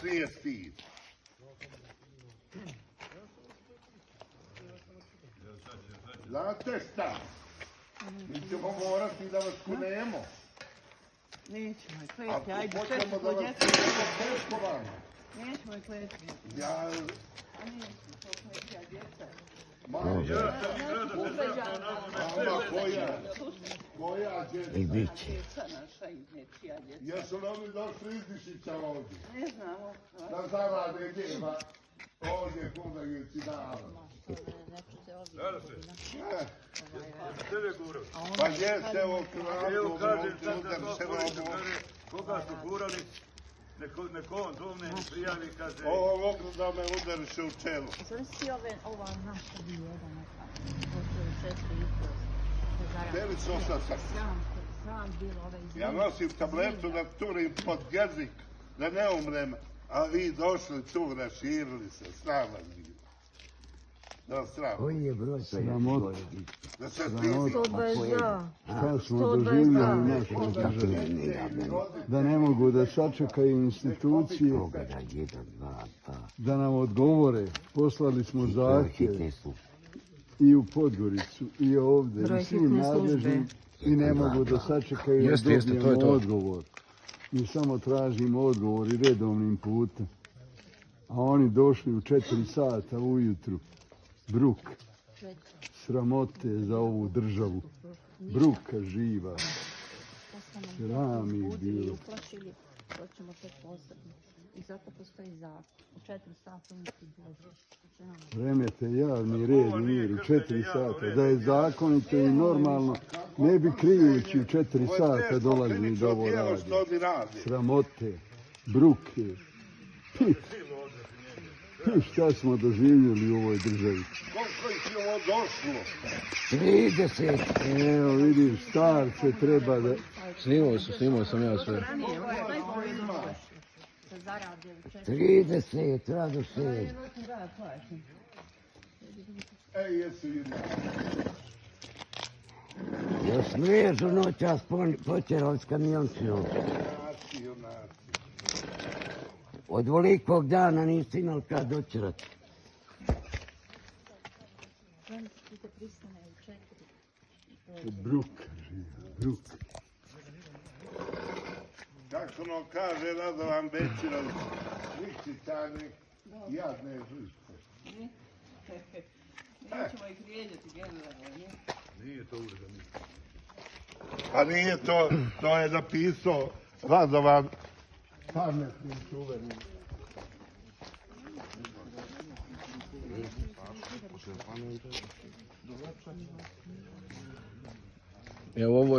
nije stid. Znate šta? Mi ćemo morati da vas kunemo. Nećemo je kleti, ajde, sve Hoćemo ću da vas podjeti. teško vama. Nećemo je kleti. Ja... A nije to kleti, a djeca. Mama, koja djeca? I bit će. Djeca naša i nečija djeca. Jesu li oni došli iz Dišića ovdje? Ne znamo. Da zarade djeva ovdje kudajući dava. Pa jeste ovo kratu, Evo kažem sad da koga su gurali, neko on zovne i prijavi, kaže... Ovo mogu da me udariše u čelo. Zvrsi ova naša bijeda neka, gotovo 4,5. Tebi su sad sad. Sram bilo ove izmjene. Ja nosim tabletu da turim pod jezik, da ne umrem, a vi došli tu, raširili se, sram vas bilo. Da, sram. Koji je broj Sramot. Da se ti... 122. Šta smo doživjeli našu državu? Da ne mogu da sačekaju institucije, Koga da 1, 2, 2. da nam odgovore. Poslali smo zahtjev Hitne službe. i u Podgoricu i ovdje Broj i svim hitne službe. nadležnim i ne mogu da sačekaju da dobijemo odgovor. Mi samo tražimo odgovor i redovnim putem. A oni došli u 4 sata ujutru. Bruk. Sramote za ovu državu. Bruka živa. Sram ih bilo. Uplašili, to ćemo tek posebno. I zato postoji zakon. U 4 sata umiti Bože. Remete javni red i mir u 4 sata. Da je zakonito i normalno, ne bi krijući u 4 sata dolazili do ovo radi. Sramote, bruke. Šta smo doživjeli u ovoj državi? Koliko ih je ovo došlo? 30. Evo vidiš, starce treba da... Snimao sam ja sve. Se zarade u 4. 30, Radoše. Ej, jesi vidio? Još mrežu noćas počerao s kamiončinom. Junaci. Od velikog dana nisi imali kad dočerati. Ćete pristane u 4. Bruka živa, bruka. Kako ono kaže Radovan Bećirović, Vičićani, jadne žrtve. Nećemo ih vrijeđati generalno, ne? Nije to uvreda, Pa nije to, to je napisao Radovan pametnim čuvenim. Evo ovo